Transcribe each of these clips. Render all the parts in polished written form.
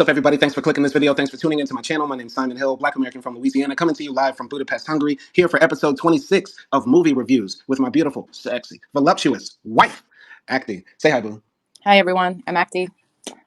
What's up, everybody? Thanks for clicking this video. Thanks for tuning into my channel. My name's Simon Hill, Black American from Louisiana, coming to you live from Budapest, Hungary, here for episode 26 of Movie Reviews with my beautiful, sexy, voluptuous wife, AKDI. Say hi, boo. Hi, everyone. I'm AKDI.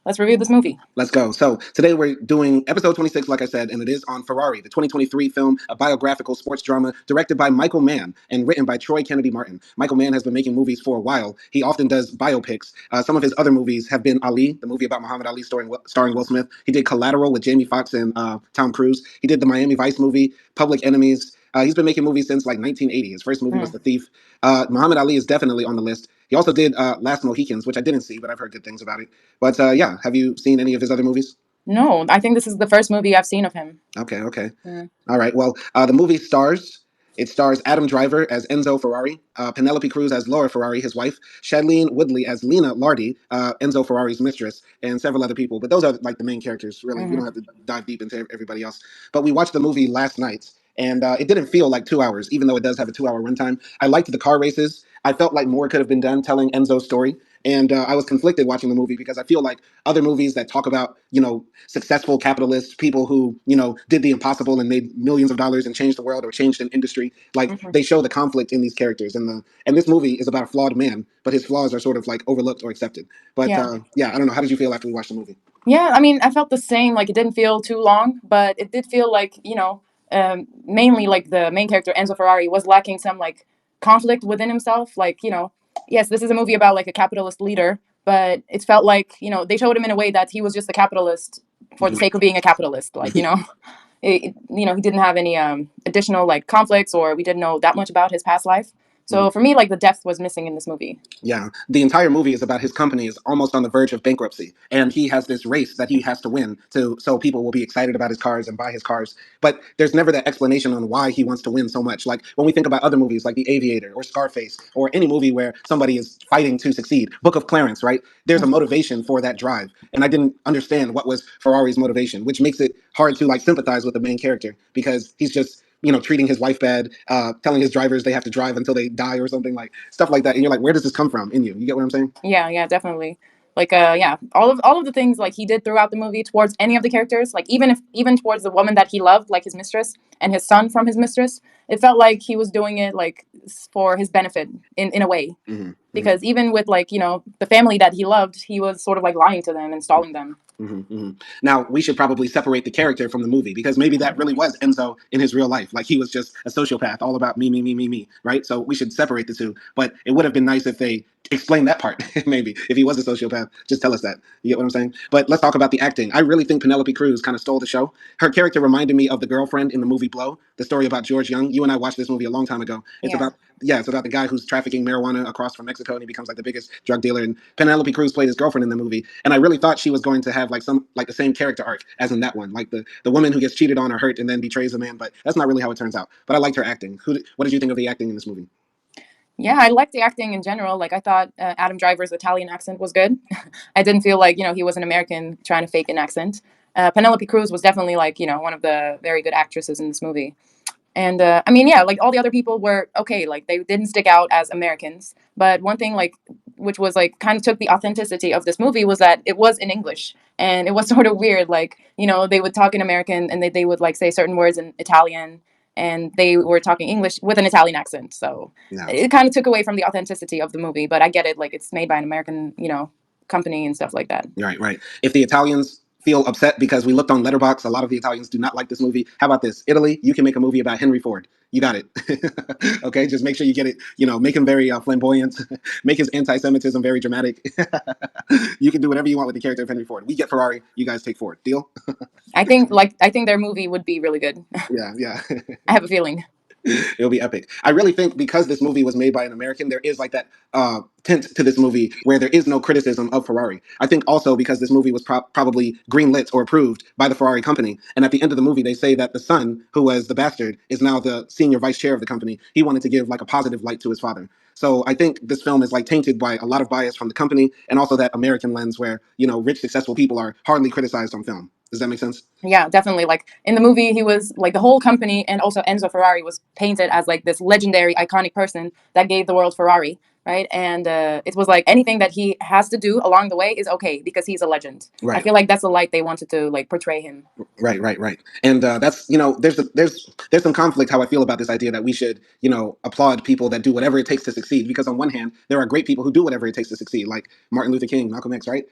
Let's review this movie. Let's go. So today we're doing episode 26, like I said, and it is on Ferrari, the 2023 film, a biographical sports drama directed by Michael Mann and written by Troy Kennedy Martin. Michael Mann has been making movies for a while. He often does biopics. Some of his other movies have been Ali, the movie about Muhammad Ali starring Will Smith. He did Collateral with Jamie Foxx and Tom Cruise. He did the Miami Vice movie, Public Enemies. He's been making movies since like 1980. His first movie was The Thief. Muhammad Ali is definitely on the list. He also did Last Mohicans, which I didn't see, but I've heard good things about it. But yeah, have you seen any of his other movies? No, I think this is the first movie I've seen of him. Okay. All right. Well, the movie stars Adam Driver as Enzo Ferrari, Penelope Cruz as Laura Ferrari, his wife, Shailene Woodley as Lena Lardy, Enzo Ferrari's mistress, and several other people. But those are like the main characters, really. We don't have to dive deep into everybody else. But we watched the movie last night, and it didn't feel like 2 hours, even though it does have a 2-hour runtime. I liked the car races. I felt like more could have been done telling Enzo's story. And I was conflicted watching the movie because I feel like other movies that talk about, successful capitalists, people who, did the impossible and made millions of dollars and changed the world or changed an industry, they show the conflict in these characters. And this movie is about a flawed man, but his flaws are sort of like overlooked or accepted. But I don't know. How did you feel after we watched the movie? Yeah, I mean, I felt the same. Like, it didn't feel too long, but it did feel like, mainly like the main character, Enzo Ferrari, was lacking some like conflict within himself. Like, yes, this is a movie about like a capitalist leader, but it felt like, they showed him in a way that he was just a capitalist for the sake of being a capitalist. Like, he didn't have any additional like conflicts, or we didn't know that much about his past life. So for me, like, the depth was missing in this movie. Yeah, the entire movie is about his company is almost on the verge of bankruptcy, and he has this race that he has to win so people will be excited about his cars and buy his cars. But there's never that explanation on why he wants to win so much. Like when we think about other movies like The Aviator or Scarface or any movie where somebody is fighting to succeed, Book of Clarence, right? There's a motivation for that drive, and I didn't understand what was Ferrari's motivation, which makes it hard to like sympathize with the main character because he's just treating his wife bad, telling his drivers they have to drive until they die or something, like stuff like that. And you're like, where does this come from in you? You get what I'm saying? Yeah, definitely. Like, all of the things like he did throughout the movie towards any of the characters, like even towards the woman that he loved, like his mistress, and his son from his mistress, it felt like he was doing it like for his benefit in a way. Because even with like the family that he loved, he was sort of like lying to them and stalling them. Now, we should probably separate the character from the movie because maybe that really was Enzo in his real life. Like he was just a sociopath, all about me, right? So we should separate the two. But it would have been nice if they explained that part, maybe. If he was a sociopath, just tell us that. You get what I'm saying? But let's talk about the acting. I really think Penelope Cruz kind of stole the show. Her character reminded me of the girlfriend in the movie Blow, the story about George Young. You and I watched this movie a long time ago. It's about the guy who's trafficking marijuana across from Mexico, and he becomes like the biggest drug dealer. And Penelope Cruz played his girlfriend in the movie, and I really thought she was going to have like the same character arc as in that one, like the woman who gets cheated on or hurt and then betrays a man. But that's not really how it turns out. But I liked her acting. What did you think of the acting in this movie? Yeah, I liked the acting in general. Like, I thought Adam Driver's Italian accent was good. I didn't feel like, he was an American trying to fake an accent. Penelope Cruz was definitely like, one of the very good actresses in this movie. And I mean, yeah, like all the other people were okay. Like they didn't stick out as Americans. But one thing, like, which was like kind of took the authenticity of this movie was that it was in English. And it was sort of weird. Like, they would talk in American and they would like say certain words in Italian, and they were talking English with an Italian accent. So it kind of took away from the authenticity of the movie. But I get it. Like, it's made by an American, company and stuff like that. Right. If the Italians feel upset because we looked on Letterboxd, a lot of the Italians do not like this movie. How about this? Italy, you can make a movie about Henry Ford. You got it. Okay, just make sure you get it. Make him very flamboyant. Make his anti-Semitism very dramatic. You can do whatever you want with the character of Henry Ford. We get Ferrari. You guys take Ford. Deal? I think their movie would be really good. Yeah. I have a feeling. It'll be epic. I really think because this movie was made by an American, there is like that tint to this movie where there is no criticism of Ferrari. I think also because this movie was probably greenlit or approved by the Ferrari company. And at the end of the movie, they say that the son, who was the bastard, is now the senior vice chair of the company. He wanted to give like a positive light to his father. So I think this film is like tainted by a lot of bias from the company and also that American lens where, rich, successful people are hardly criticized on film. Does that make sense? Yeah, definitely. Like in the movie, he was like the whole company, and also Enzo Ferrari was painted as like this legendary, iconic person that gave the world Ferrari. right? And it was like anything that he has to do along the way is okay because he's a legend. I Right. feel like that's the light they wanted to like portray him. Right, right, right. And that's there's some conflict how I feel about this idea that we should applaud people that do whatever it takes to succeed. Because on one hand, there are great people who do whatever it takes to succeed, like Martin Luther King, Malcolm X, right?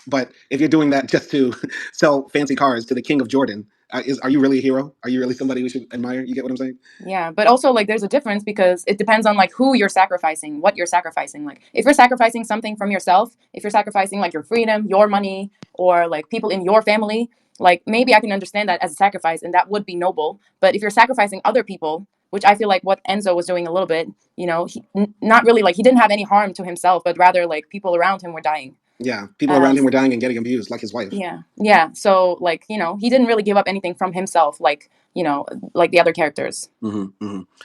But if you're doing that just to sell fancy cars to the King of Jordan, are you really a hero? Are you really somebody we should admire? You get what I'm saying? Yeah, but also like there's a difference because it depends on like who you're sacrificing, what you're sacrificing. Like if you're sacrificing something from yourself, if you're sacrificing like your freedom, your money, or like people in your family, like maybe I can understand that as a sacrifice and that would be noble. But if you're sacrificing other people, which I feel like what Enzo was doing a little bit, not really like he didn't have any harm to himself, but rather like people around him were dying. Yeah, people Uh, around him were dying and getting abused, like his wife. yeah, yeah. So like he didn't really give up anything from himself, like the other characters. Hmm.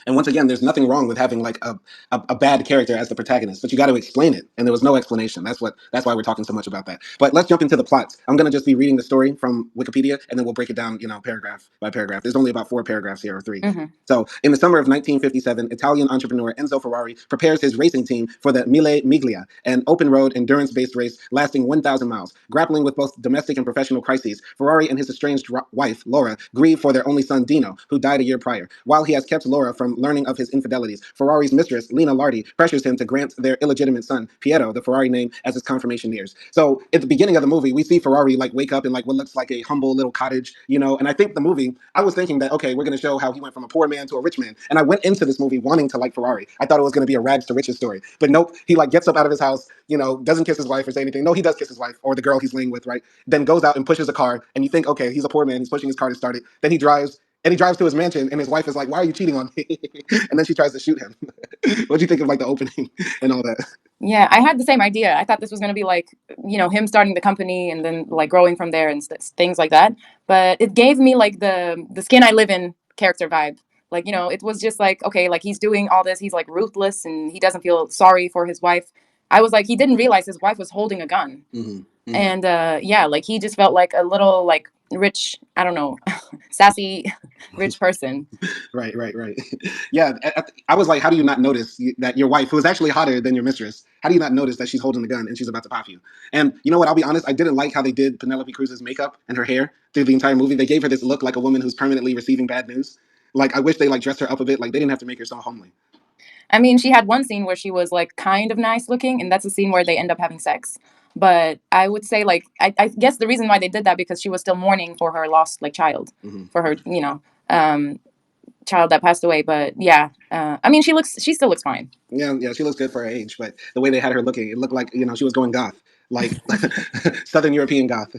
And once again, there's nothing wrong with having like a bad character as the protagonist, but you got to explain it, and there was no explanation. That's why we're talking so much about that. But let's jump into the plots. I'm gonna just be reading the story from Wikipedia, and then we'll break it down, paragraph by paragraph. There's only about 4 paragraphs here, or three. Hmm. So, in the summer of 1957, Italian entrepreneur Enzo Ferrari prepares his racing team for the Mille Miglia, an open road endurance based race lasting 1,000 miles. Grappling with both domestic and professional crises, Ferrari and his estranged wife, Laura, grieve for their only son, Dino, who died a year prior. While he has kept Laura from learning of his infidelities, Ferrari's mistress, Lina Lardi, pressures him to grant their illegitimate son, Piero, the Ferrari name, as his confirmation nears. So, at the beginning of the movie, we see Ferrari like wake up in like what looks like a humble little cottage, and I think the movie, I was thinking that, okay, we're going to show how he went from a poor man to a rich man. And I went into this movie wanting to like Ferrari. I thought it was going to be a rags to riches story. But nope, he like gets up out of his house, doesn't kiss his wife or say anything. No, he does kiss his wife or the girl he's laying with, right? Then goes out and pushes a car. And you think, okay, he's a poor man. He's pushing his car to start it. Then he drives. And he drives to his mansion, and his wife is like, "Why are you cheating on me?" And then she tries to shoot him. What do you think of like the opening and all that? Yeah, I had the same idea. I thought this was going to be like, him starting the company and then like growing from there and things like that. But it gave me like the skin I live in character vibe. Like, it was just like, okay, like he's doing all this. He's like ruthless and he doesn't feel sorry for his wife. I was like, he didn't realize his wife was holding a gun. Mm-hmm. Mm-hmm. And yeah, like he just felt like a little like rich, I don't know, sassy rich person. Right, right, right. Yeah, I was like, how do you not notice that your wife, who is actually hotter than your mistress, how do you not notice that she's holding the gun and she's about to pop you? And you know what? I'll be honest, I didn't like how they did Penelope Cruz's makeup and her hair through the entire movie. They gave her this look like a woman who's permanently receiving bad news. Like I wish they like dressed her up a bit. Like they didn't have to make her so homely. I mean, she had one scene where she was like kind of nice looking, and that's the scene where they end up having sex. But I would say like I guess the reason why they did that because she was still mourning for her lost like child, Mm-hmm. for her child that passed away. But yeah, I mean she still looks fine. Yeah, yeah, she looks good for her age, but the way they had her looking, it looked like she was going goth, like Southern European goth.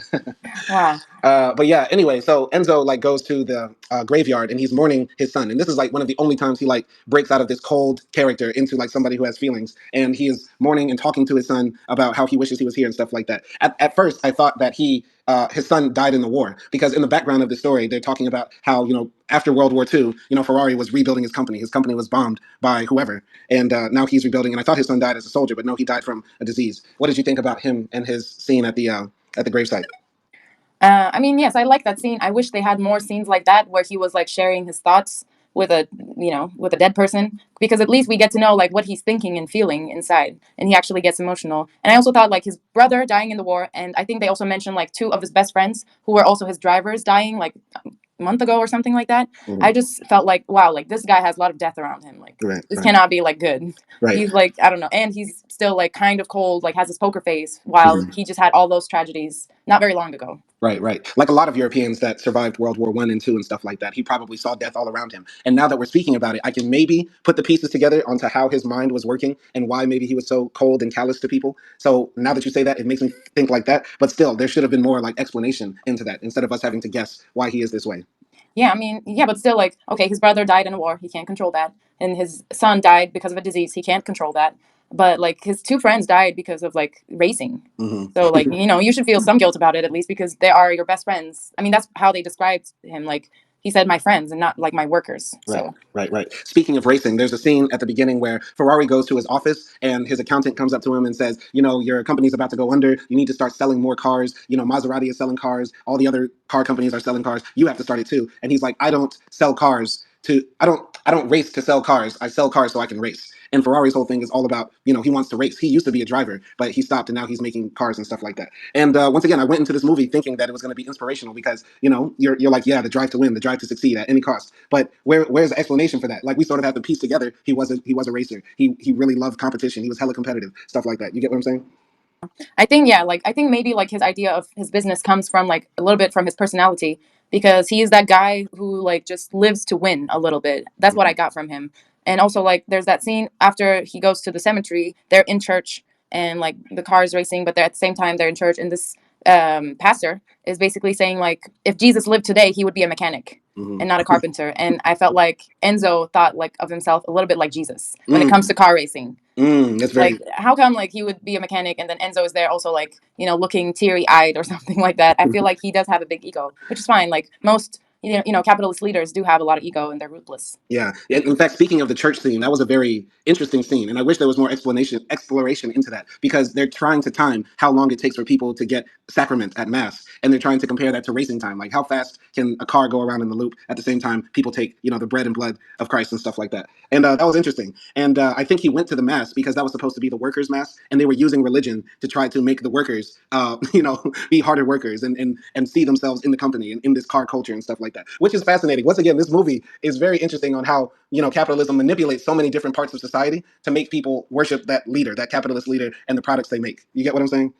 Wow. But yeah, anyway, so Enzo like goes to the graveyard and he's mourning his son, and this is like one of the only times he like breaks out of this cold character into like somebody who has feelings, and he is mourning and talking to his son about how he wishes he was here and stuff like that. At first, I thought that his son died in the war because in the background of the story they're talking about how after World War II, Ferrari was rebuilding his company. His company was bombed by whoever, and now he's rebuilding. And I thought his son died as a soldier, but no, he died from a disease. What did you think about him and his scene at the gravesite? I mean, yes, I like that scene. I wish they had more scenes like that where he was like sharing his thoughts with a dead person because at least we get to know like what he's thinking and feeling inside, and he actually gets emotional. And I also thought like his brother dying in the war, and I think they also mentioned like two of his best friends who were also his drivers dying like a month ago or something like that. Mm-hmm. I just felt like wow, like this guy has a lot of death around him. Like Right, this right, cannot be like good. right. He's like I don't know, and he's still like kind of cold, like has his poker face while Mm-hmm. he just had all those tragedies not very long ago. Right, right. Like a lot of Europeans that survived World War I and II and stuff like that, he probably saw death all around him. And now that we're speaking about it, I can maybe put the pieces together onto how his mind was working and why maybe he was so cold and callous to people. So now that you say that, it makes me think like that. But still, there should have been more like explanation into that instead of us having to guess why he is this way. Yeah, I mean, yeah, but still, like, okay, his brother died in a war. He can't control that. And his son died because of a disease. He can't control that. But, like, his two friends died because of, like, racing. So, like, Mm-hmm. you should feel some guilt about it, at least, because they are your best friends. I mean, that's how they described him. Like, he said, my friends and not, like, my workers. Right, So, right, right. Speaking of racing, there's a scene at the beginning where Ferrari goes to his office and his accountant comes up to him and says, your company's about to go under. You need to start selling more cars. Maserati is selling cars. All the other car companies are selling cars. You have to start it too. And he's like, I don't sell cars I don't race to sell cars. I sell cars so I can race. And Ferrari's whole thing is all about, he wants to race. He used to be a driver, but he stopped and now he's making cars and stuff like that. And once again, I went into this movie thinking that it was going to be inspirational because, you're like, yeah, the drive to win, the drive to succeed at any cost. But where's the explanation for that? Like, we sort of have to piece together. He was a racer. He really loved competition. He was hella competitive, stuff like that. You get what I'm saying? I think yeah, like I think maybe like his idea of his business comes from like a little bit from his personality because he is that guy who like just lives to win a little bit. That's what I got from him. And also like there's that scene after he goes to the cemetery, they're in church and like the car is racing, but they're at the same time they're in church and this pastor is basically saying like if Jesus lived today, he would be a mechanic Mm-hmm. and not a carpenter. And I felt like Enzo thought like of himself a little bit like Jesus when it comes Mm, to car racing. that's Like very. how come like he would be a mechanic and then Enzo is there also like looking teary eyed or something like that. I feel like he does have a big ego, which is fine. Like most capitalist leaders do have a lot of ego and they're ruthless. Yeah. In fact, speaking of the church scene, that was a very interesting scene, and I wish there was more exploration into that because they're trying to time how long it takes for people to get sacrament at mass, and they're trying to compare that to racing time. Like, how fast can a car go around in the loop at the same time people take the bread and blood of Christ and stuff like that. And that was interesting. And I think he went to the mass because that was supposed to be the workers' mass, and they were using religion to try to make the workers, be harder workers and see themselves in the company and in this car culture and stuff like that, which is fascinating. Once again, this movie is very interesting on how capitalism manipulates so many different parts of society to make people worship that leader, that capitalist leader, and the products they make. You get what I'm saying?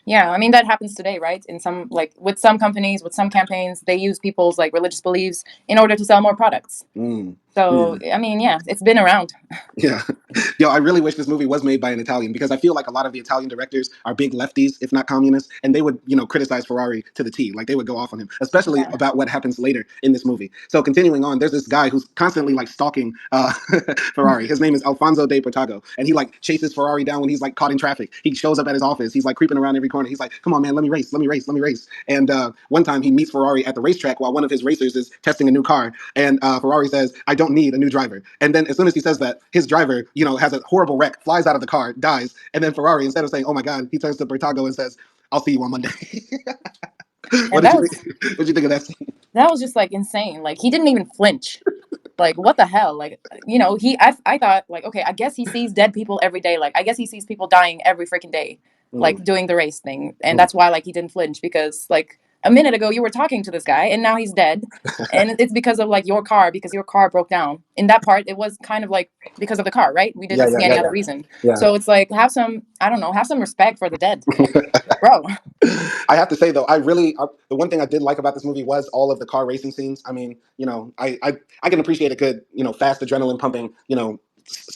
Yeah, I mean that happens today, right? In some like with some companies, with some campaigns, they use people's like religious beliefs in order to sell more products. Mm. So Mm. I mean, yeah, it's been around. Yeah. Yo, I really wish this movie was made by an Italian because I feel like a lot of the Italian directors are big lefties, if not communists, and they would, criticize Ferrari to the T. Like, they would go off on him, especially Yeah. about what happens later in this movie. So continuing on, there's this guy who's constantly like stalking Ferrari. His name is Alfonso de Portago, and he like chases Ferrari down when he's like caught in traffic. He shows up at his office. He's like creeping around every corner. He's like, "Come on, man, let me race, let me race, let me race." And one time he meets Ferrari at the racetrack while one of his racers is testing a new car, and Ferrari says, "I don't need a new driver." And then as soon as he says that, his driver, has a horrible wreck, flies out of the car, dies, and then Ferrari, instead of saying, "Oh my God," he turns to Bertago and says, "I'll see you on Monday." What And did you think? What did you think of that scene? that was just like insane. Like he didn't even flinch. Like what the hell? Like I thought like okay, I guess he sees dead people every day. Like I guess he sees people dying every freaking day, Mm, like doing the race thing, and mm. that's why like he didn't flinch because like a minute ago you were talking to this guy and now he's dead, and it's because of like your car because your car broke down. In that part, it was kind of like because of the car, right? We Yeah, didn't yeah, see yeah, any other yeah, reason. yeah. So it's like have some I don't know have some respect for the dead, bro. I have to say though, the one thing I did like about this movie was all of the car racing scenes. I mean, I can appreciate a good, fast adrenaline pumping,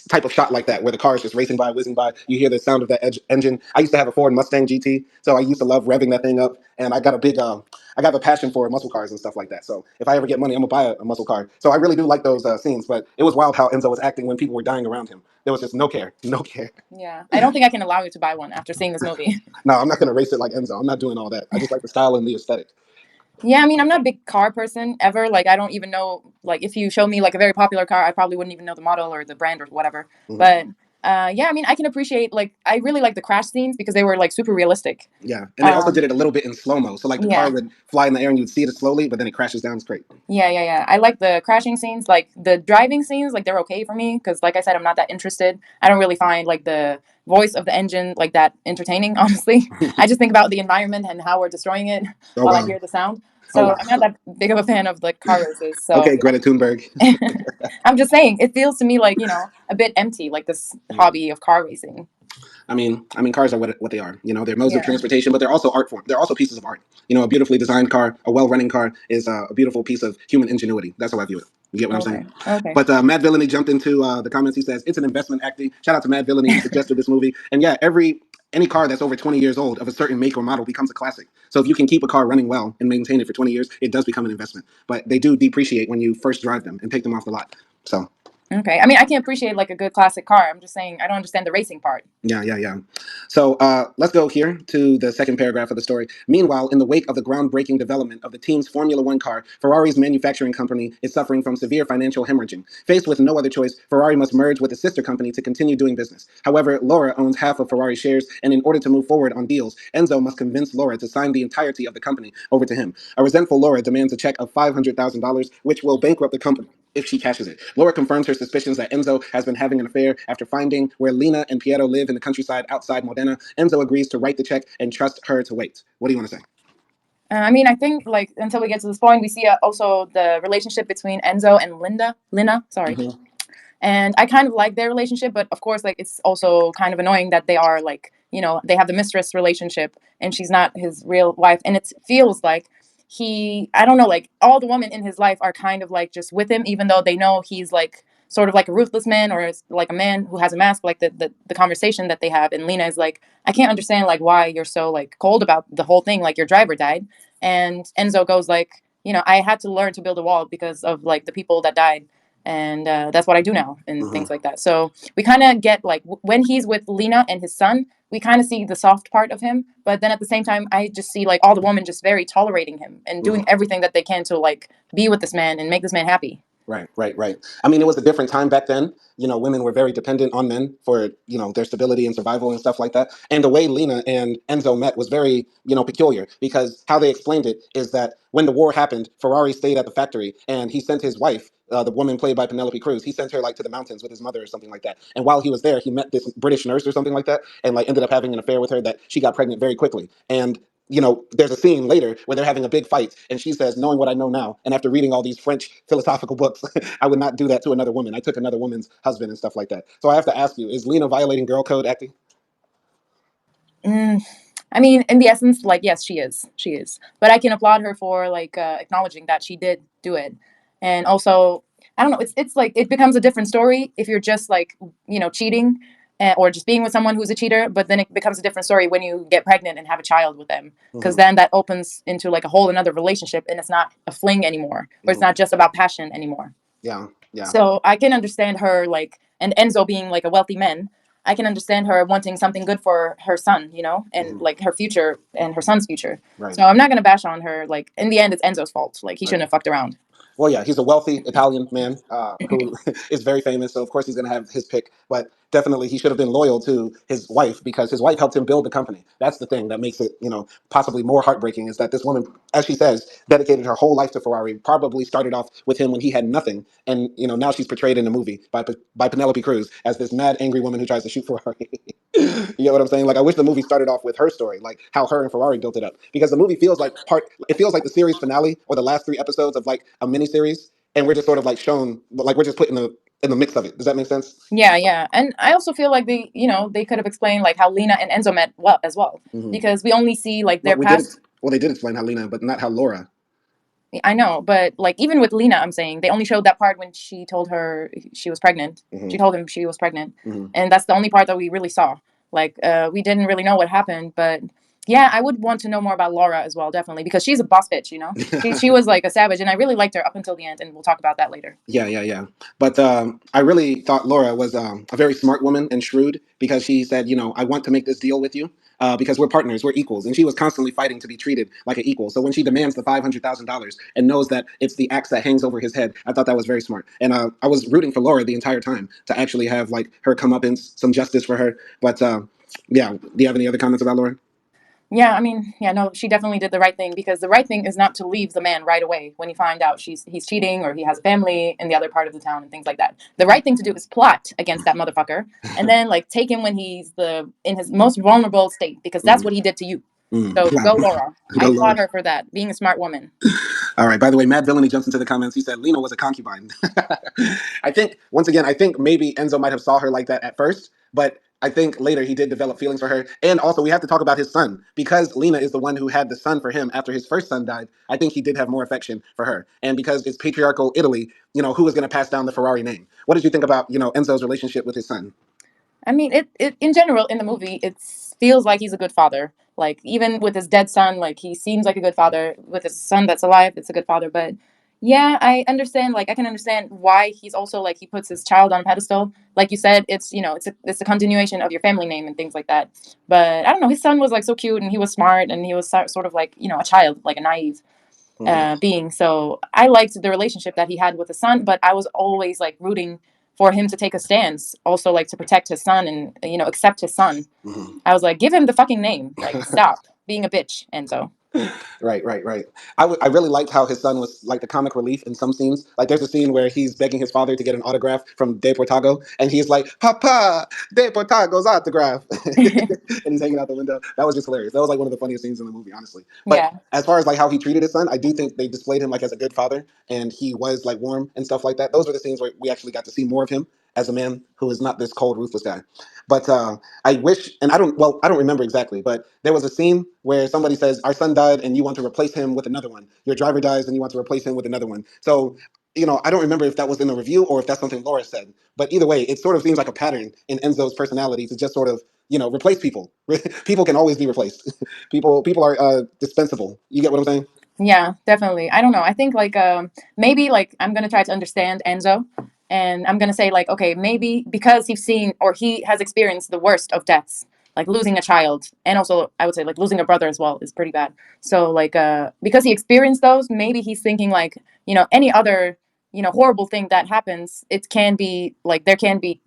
type of shot like that where the car is just racing by, whizzing by. You hear the sound of that engine. I used to have a Ford Mustang GT, so I used to love revving that thing up. And I got a passion for muscle cars and stuff like that. So if I ever get money, I'm gonna buy a muscle car. So I really do like those scenes. But it was wild how Enzo was acting when people were dying around him. There was just no care, no care. Yeah, I don't think I can allow you to buy one after seeing this movie. No, I'm not gonna race it like Enzo. I'm not doing all that. I just like the style and the aesthetic. Yeah, I mean, I'm not a big car person ever. Like, I don't even know. Like, if you show me like a very popular car, I probably wouldn't even know the model or the brand or whatever. Mhm. But yeah, I mean, I can appreciate like I really like the crash scenes because they were like super realistic. Yeah, and they also did Um, it a little bit in slow mo. So like the car yeah, would fly in the air and you'd see it slowly, but then it crashes down. It's great. yeah. I like the crashing scenes. Like the driving scenes, like they're okay for me because, like I said, I'm not that interested. I don't really find like the voice of the engine like that entertaining. Honestly, I just think about the environment and how we're destroying it Oh while I wow. hear the sound. Oh So wow. I'm not that big of a fan of like car races. So Okay, Greta Thunberg. I'm just saying, it feels to me like, a bit empty, like this hobby of car racing. I mean, cars are what they are. They're modes of Yeah. transportation, but they're also art form. They're also pieces of art. A beautifully designed car, a well-running car, is a beautiful piece of human ingenuity. That's how I view it. You get what I'm saying? Okay. Okay. But Matt Villainy jumped into the comments. He says it's an investment acting. Shout out to Matt Villainy. He suggested this movie, and yeah, any car that's over 20 years old of a certain make or model becomes a classic. So if you can keep a car running well and maintain it for 20 years, it does become an investment. But they do depreciate when you first drive them and take them off the lot. So Okay. I mean, I can appreciate like a good classic car. I'm just saying, I don't understand the racing part. yeah, yeah, yeah. So let's go here to the second paragraph of the story. Meanwhile, in the wake of the groundbreaking development of the team's Formula One car, Ferrari's manufacturing company is suffering from severe financial hemorrhaging. Faced with no other choice, Ferrari must merge with a sister company to continue doing business. However, Laura owns half of Ferrari shares, and in order to move forward on deals, Enzo must convince Laura to sign the entirety of the company over to him. A resentful Laura demands a check of $500,000, which will bankrupt the company. if she cashes it. Laura confirms her suspicions that Enzo has been having an affair after finding where Lena and Piero live in the countryside outside Modena. Enzo agrees to write the check and trust her to wait. What do you want to say? I mean, I think like until we get to this point, we see also the relationship between Enzo and Lina, sorry. Mm-hmm. And I kind of like their relationship, but of course, like it's also kind of annoying that they are like, they have the mistress relationship and she's not his real wife. And it feels like I don't know, like all the women in his life are kind of like just with him, even though they know he's like sort of like a ruthless man or like a man who has a mask, like the conversation that they have. And Lena is like, I can't understand like why you're so like cold about the whole thing. Like your driver died. And Enzo goes like, I had to learn to build a wall because of like the people that died, and that's what I do now and Mm-hmm. things like that. So we kind of get like when he's with Lena and his son, we kind of see the soft part of him, but then at the same time, I just see like all the women just very tolerating him and doing Mm-hmm. everything that they can to like be with this man and make this man happy. Right, right, right. I mean, it was a different time back then. Women were very dependent on men for, their stability and survival and stuff like that. And the way Lena and Enzo met was very, peculiar because how they explained it is that when the war happened, Ferrari stayed at the factory and he sent his wife, the woman played by Penelope Cruz, he sent her like to the mountains with his mother or something like that. And while he was there, he met this British nurse or something like that and like ended up having an affair with her that she got pregnant very quickly. And there's a scene later where they're having a big fight, and she says, "Knowing what I know now, and after reading all these French philosophical books, I would not do that to another woman. I took another woman's husband and stuff like that." So I have to ask you: is Lena violating girl code acting? Mm, I mean, in the essence, like yes, she is. She is. But I can applaud her for like acknowledging that she did do it, and also I don't know. It's like it becomes a different story if you're just like cheating, or just being with someone who's a cheater. But then it becomes a different story when you get pregnant and have a child with them, because Mm-hmm. then that opens into like a whole another relationship, and it's not a fling anymore, or it's Mm-hmm. not just about passion anymore. Yeah, yeah. So I can understand her like, and Enzo being like a wealthy man, I can understand her wanting something good for her son, and Mm-hmm. like her future and her son's future. Right. So I'm not gonna bash on her. Like in the end, it's Enzo's fault. Like he Right. shouldn't have fucked around. Well, yeah, he's a wealthy Italian man who is very famous. So, of course, he's going to have his pick. But definitely, he should have been loyal to his wife because his wife helped him build the company. That's the thing that makes it, possibly more heartbreaking is that this woman, as she says, dedicated her whole life to Ferrari, probably started off with him when he had nothing. And, now she's portrayed in the movie by Penelope Cruz as this mad, angry woman who tries to shoot Ferrari. You get what I'm saying? Like, I wish the movie started off with her story, like how her and Ferrari built it up, because the movie feels like it feels like the series finale or the last three episodes of like a mini series, and we're just sort of like shown, like we're just put in the mix of it. Does that make sense? Yeah, yeah, and I also feel like they could have explained like how Lena and Enzo met well as well, Mm-hmm. because we only see like Well, their past. they did explain how Lena, but not how Laura. I know, but like even with Lena, I'm saying they only showed that part when she told her she was pregnant. Mm-hmm. She told him she was pregnant, Mm-hmm. and that's the only part that we really saw. Like we didn't really know what happened, but yeah, I would want to know more about Laura as well, definitely, because she's a boss bitch. She was like a savage, and I really liked her up until the end, and we'll talk about that later. Yeah, yeah, yeah. But I really thought Laura was a very smart woman and shrewd because she said, I want to make this deal with you because we're partners, we're equals. And she was constantly fighting to be treated like an equal. So when she demands the $500,000 and knows that it's the axe that hangs over his head, I thought that was very smart. And I was rooting for Laura the entire time to actually have like her come up in some justice for her. But yeah, do you have any other comments about Laura? Yeah, I mean, yeah, no, she definitely did the right thing, because the right thing is not to leave the man right away when you find out he's cheating or he has a family in the other part of the town and things like that. The right thing to do is plot against that motherfucker and then like take him when he's in his most vulnerable state, because that's Mm, what he did to you. So wow. go Laura. I Go Laura. applaud her for that, being a smart woman. All right. By the way, Mad Villainy jumps into the comments. He said Lena was a concubine. I think once again, I think maybe Enzo might have saw her like that at first, but I think later he did develop feelings for her. And also, we have to talk about his son because Lena is the one who had the son for him after his first son died. I think he did have more affection for her, and because it's patriarchal Italy, who is going to pass down the Ferrari name? What did you think about Enzo's relationship with his son? I mean, it in general in the movie, it feels like he's a good father. Like even with his dead son, like he seems like a good father. With his son that's alive, it's a good father. But yeah, I understand. Like I can understand why he's also like he puts his child on a pedestal. Like you said, it's a continuation of your family name and things like that. But I don't know. His son was like so cute and he was smart and he was sort of like a child, like a naive Mm-hmm. being. So I liked the relationship that he had with his son, but I was always like rooting for him to take a stance, also like to protect his son and accept his son. Mm-hmm. I was like, give him the fucking name. Like, stop being a bitch, Enzo. Right, right, right. I really liked how his son was like the comic relief in some scenes. Like there's a scene where he's begging his father to get an autograph from De Portago, and he's like, "Papa, De Portago's autograph," and he's hanging out the window. That was just hilarious. That was like one of the funniest scenes in the movie, honestly. But Yeah. as far as like how he treated his son, I do think they displayed him like as a good father, and he was like warm and stuff like that. Those were the scenes where we actually got to see more of him as a man who is not this cold, ruthless guy. But I wish, and I don't, well, I don't remember exactly, but there was a scene where somebody says, "Our son died, and you want to replace him with another one. Your driver dies, and you want to replace him with another one." So, I don't remember if that was in the review or if that's something Laura said. But either way, it sort of seems like a pattern in Enzo's personality to just sort of, replace people. People can always be replaced. People are dispensable. You get what I'm saying? Yeah, definitely. I don't know. I think like maybe like I'm gonna try to understand Enzo, and I'm gonna say like okay maybe because he's seen or he has experienced the worst of deaths, like losing a child, and also I would say like losing a brother as well is pretty bad. So like because he experienced those, maybe he's thinking like any other horrible thing that happens, it can be like there can be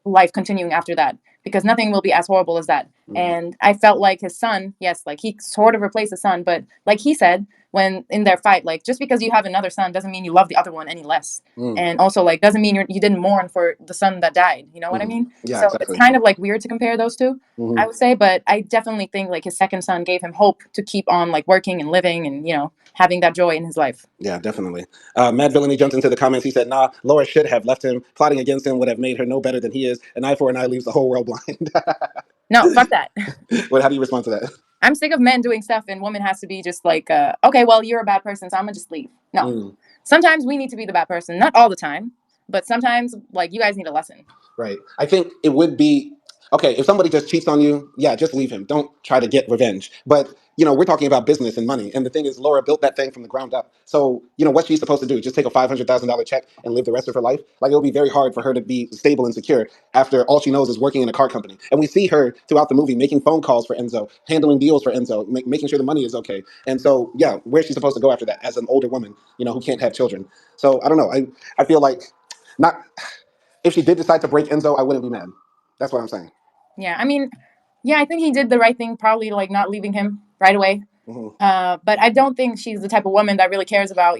life continuing after that because nothing will be as horrible as that. Mm, And I felt like his son, yes, like he sort of replaced his son, but like he said, when in their fight, like just because you have another son doesn't mean you love the other one any less. mm, And also like doesn't mean you didn't mourn for the son that died. You know what I mean? yeah, So it's exactly. kind of like weird to compare those two, I Hmm. would say, but I definitely think like his second son gave him hope to keep on like working and living and having that joy in his life. Yeah, definitely. Matt Villainy jumped into the comments. He said, "Nah, Laura should have left him. Plotting against him would have made her no better than he is. An eye for an eye leaves the whole world blind." No, fuck that. Well, how do you respond to that? I'm sick of men doing stuff and women has to be just like, okay, well, you're a bad person, so I'm gonna just leave. No. Mm. Sometimes we need to be the bad person. Not all the time, but sometimes like you guys need a lesson. Right. I think it would be okay if somebody just cheats on you. Yeah, just leave him. Don't try to get revenge. But we're talking about business and money, and the thing is, Laura built that thing from the ground up. So what's she supposed to do? Just take a $500,000 check and live the rest of her life? Like it'll be very hard for her to be stable and secure after all she knows is working in a car company. And we see her throughout the movie making phone calls for Enzo, handling deals for Enzo, making sure the money is okay. And so yeah, where's she supposed to go after that as an older woman? Who can't have children. So I don't know. I feel like not if she did decide to break Enzo, I wouldn't be mad. That's what I'm saying. Yeah, I mean, yeah, I think he did the right thing, probably like not leaving him right away. Hmm. But I don't think she's the type of woman that really cares about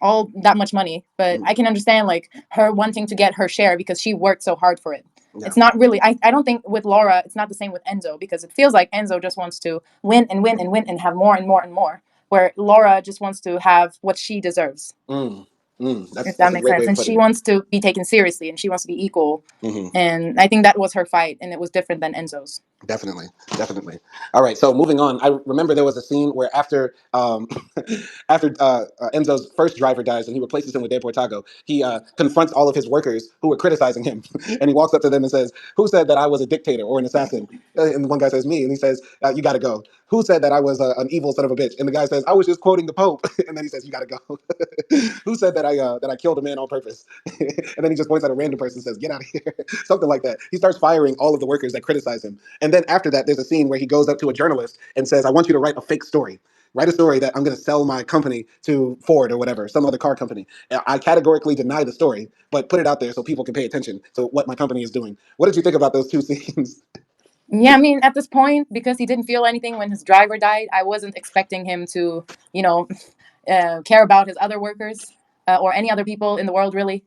all that much money. But Mm. I can understand like her wanting to get her share because she worked so hard for it. Yeah. It's not really. I don't think with Laura it's not the same with Enzo because it feels like Enzo just wants to win and win and win and have more and more and more, where Laura just wants to have what she deserves, Mm. Mm. That's if that that's a makes great way sense. of And putting she it. wants to be taken seriously and she wants to be equal. Hmm. And I think that was her fight, and it was different than Enzo's. Definitely, definitely. All right, so moving on. I remember there was a scene where after after Enzo's first driver dies and he replaces him with De Portago, he confronts all of his workers who were criticizing him, and he walks up to them and says, "Who said that I was a dictator or an assassin?" And one guy says, "Me," and he says, "You got to go." Who said that I was an evil son of a bitch? And the guy says, "I was just quoting the Pope," and then he says, "You got to go." Who said that I killed a man on purpose? And then he just points at a random person and says, "Get out of here," something like that. He starts firing all of the workers that criticize him. And then after that, there's a scene where he goes up to a journalist and says, "I want you to write a fake story. Write a story that I'm going to sell my company to Ford or whatever, some other car company." I categorically deny the story, but put it out there so people can pay attention to what my company is doing. What did you think about those two scenes? Yeah, I mean, at this point, because he didn't feel anything when his driver died, I wasn't expecting him to, you know, care about his other workers or any other people in the world, really.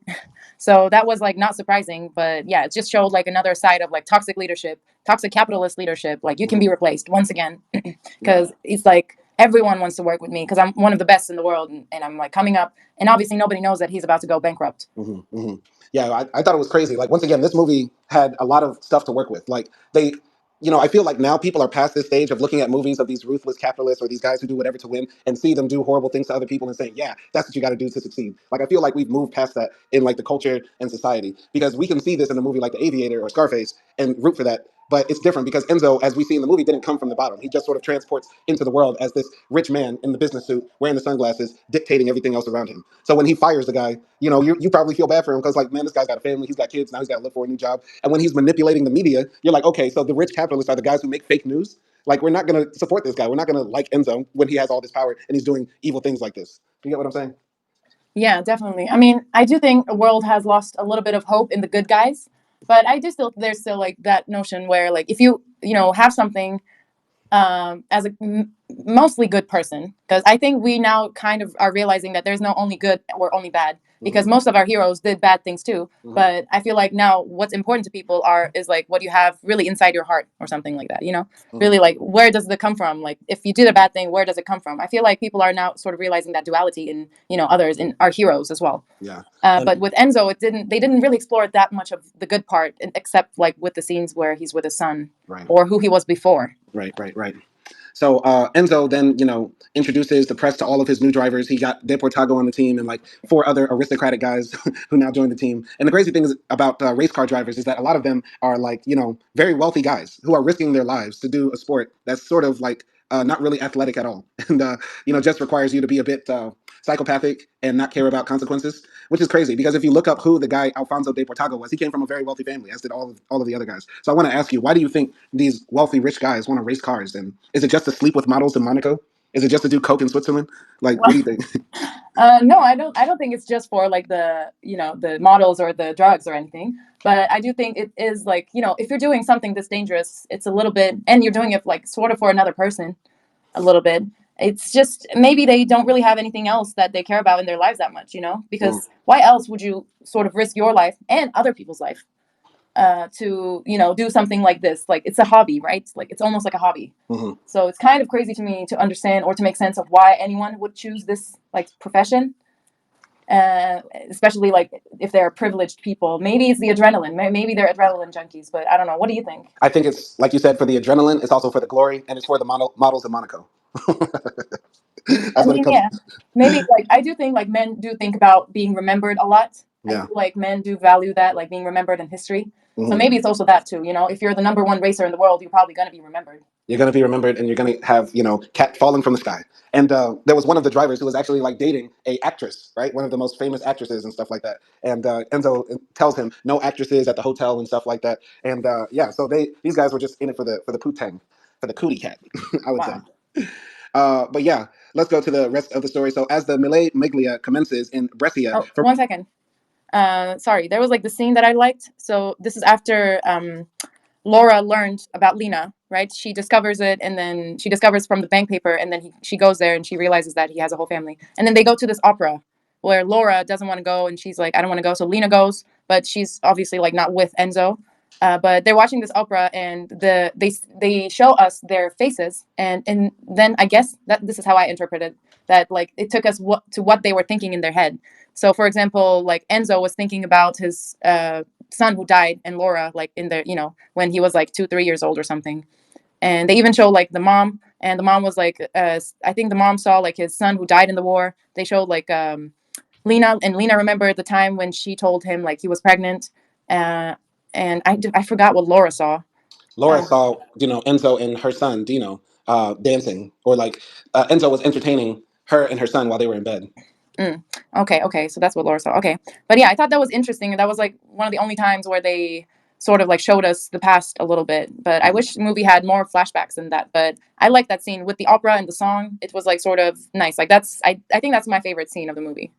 So that was like not surprising, but yeah, it just showed like another side of like toxic leadership, toxic capitalist leadership. Like you can Hmm. be replaced once again Yeah. because it's like everyone wants to work with me because I'm one of the best in the world and I'm like coming up. And obviously, nobody knows that he's about to go bankrupt. Hmm. Hmm. Yeah, I thought it was crazy. Like once again, this movie had a lot of stuff to work with. Like I feel like now people are past this stage of looking at movies of these ruthless capitalists or these guys who do whatever to win and see them do horrible things to other people and saying, yeah, that's what you got to do to succeed. Like I feel like we've moved past that in like the culture and society because we can see this in a movie like The Aviator or Scarface and root for that. But it's different because Enzo, as we see in the movie, didn't come from the bottom. He just sort of transports into the world as this rich man in the business suit, wearing the sunglasses, dictating everything else around him. So when he fires the guy, you probably feel bad for him because, like, man, this guy's got a family, he's got kids, now he's got to look for a new job. And when he's manipulating the media, you're like, okay, so the rich capitalists are the guys who make fake news. Like, we're not going to support this guy. We're not going to like Enzo when he has all this power and he's doing evil things like this. You get what I'm saying? Yeah, definitely. I mean, I do think the world has lost a little bit of hope in the good guys, but I do still there's still like that notion where like if you have something as a mostly good person, because I think we now kind of are realizing that there's no only good or only bad, because most of our heroes did bad things too. But I feel like now what's important to people are is like what you have really inside your heart or something like that, you know? Really, like, where does it come from? Like, if you did a bad thing, where does it come from? I feel like people are now sort of realizing that duality in, you know, others, in our heroes as well. Yeah. But with Enzo, they didn't really explore that much of the good part, except like with the scenes where he's with his son, Right. or who he was before. Right. So Enzo then, introduces the press to all of his new drivers. He got Deportago on the team and like four other aristocratic guys who now joined the team. And the crazy thing is about race car drivers is that a lot of them are like, very wealthy guys who are risking their lives to do a sport that's sort of like not really athletic at all, and just requires you to be a bit psychopathic and not care about consequences, which is crazy because if you look up who the guy Alfonso de Portago was, he came from a very wealthy family, as did all of the other guys. So I want to ask you, why do you think these wealthy rich guys want to race cars? And is it just to sleep with models in Monaco? Is it just to do coke in Switzerland? Like, what do you think? No, I don't. I don't think it's just for like the, you know, the models or the drugs or anything. But I do think it is like, you know, if you're doing something this dangerous, it's a little bit, and you're doing it like sort of for another person, a little bit. It's just maybe they don't really have anything else that they care about in their lives that much, you know? Mm, Because why else would you sort of risk your life and other people's life to, you know, do something like this? Like, it's a hobby, right? Like, it's almost like a hobby. mhm. So it's kind of crazy to me to understand or to make sense of why anyone would choose this like profession, uh, especially like if they're privileged people. Maybe it's the adrenaline. Maybe they're adrenaline junkies, but I don't know. What do you think? I think it's like you said, for the adrenaline. It's also for the glory, and it's for the models in Monaco. I That's what it mean, comes. yeah, maybe like I do think like men do think about being remembered a lot. I Yeah. feel like men do value that, like being remembered in history. So Mhm. maybe it's also that too. You know, if you're the number one racer in the world, you're probably going to be remembered. You're going to be remembered, and you're going to have cat falling from the sky. And there was one of the drivers who was actually like dating a actress, right? One of the most famous actresses and stuff like that. And Enzo tells him no actresses at the hotel and stuff like that. And yeah, so these guys were just in it for the poo-tang, for the cootie cat, I would say. Wow. But yeah, let's go to the rest of the story. So as the Millet Miglia commences in Brescia, Oh, 1 second. Sorry, there was like the scene that I liked. So this is after Laura learned about Lena, right? She discovers it, and then she discovers from the bank paper, and then she goes there and she realizes that he has a whole family. And then they go to this opera where Laura doesn't want to go, and she's like, I don't want to go. So Lena goes, but she's obviously like not with Enzo. But they're watching this opera, and they show us their faces, and then I guess that this is how I interpreted that, like it took us what they were thinking in their head. So, for example, like Enzo was thinking about his son who died, and Laura, like in their, you know, when he was like 2, 3 years old or something. And they even show like the mom, and the mom was like, I think the mom saw like his son who died in the war. They showed like Lena, and Lena remembered the time when she told him like he was pregnant. Uh, and I forgot what Laura saw. Laura Uh, saw, Enzo and her son Dino dancing, or like Enzo was entertaining her and her son while they were in bed. Mm. Okay. So that's what Laura saw. Okay. But yeah, I thought that was interesting. And that was like one of the only times where they sort of like showed us the past a little bit. But I wish the movie had more flashbacks than that. But I like that scene with the opera and the song. It was like sort of nice. Like I think that's my favorite scene of the movie.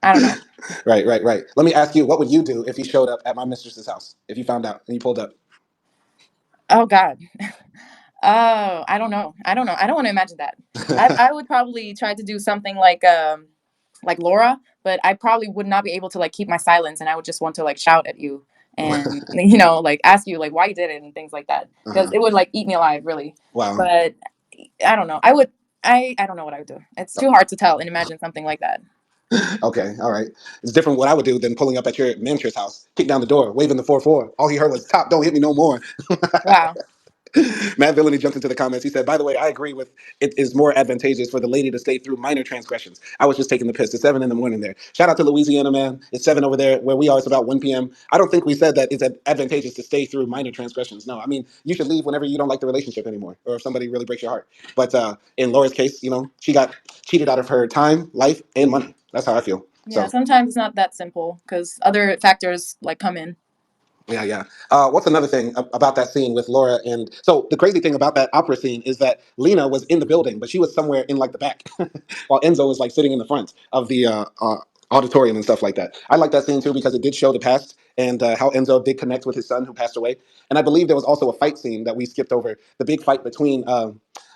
I don't know. Right. Let me ask you, what would you do if you showed up at my mistress's house? If you found out and you pulled up? Oh God. Oh, I don't know. I don't know. I don't want to imagine that. I would probably try to do something like Laura, but I probably would not be able to like keep my silence, and I would just want to like shout at you and you know like ask you like why you did it and things like that, because Uh-huh. it would like eat me alive really. Wow. But I don't know. I don't know what I would do. It's too hard to tell and imagine something like that. Okay, all right. It's different what I would do than pulling up at your manager's house, kick down the door, waving the 4-4. All he heard was "Top, don't hit me no more." Wow. Matt Villainy jumped into the comments. He said, "By the way, I agree with it is more advantageous for the lady to stay through minor transgressions. I was just taking the piss. It's 7 in the morning there. Shout out to Louisiana, man. It's 7 over there where we are. It's about 1 p.m. I don't think we said that it's advantageous to stay through minor transgressions. No, I mean you should leave whenever you don't like the relationship anymore, or if somebody really breaks your heart. But in Laura's case, she got cheated out of her time, life, and money. That's how I feel. Yeah, So sometimes it's not that simple because other factors like come in. yeah. What's another thing about that scene with Laura? And so the crazy thing about that opera scene is that Lena was in the building, but she was somewhere in like the back, while Enzo was like sitting in the front of the auditorium and stuff like that. I like that scene too because it did show the past and how Enzo did connect with his son who passed away. And I believe there was also a fight scene that we skipped over, the big fight between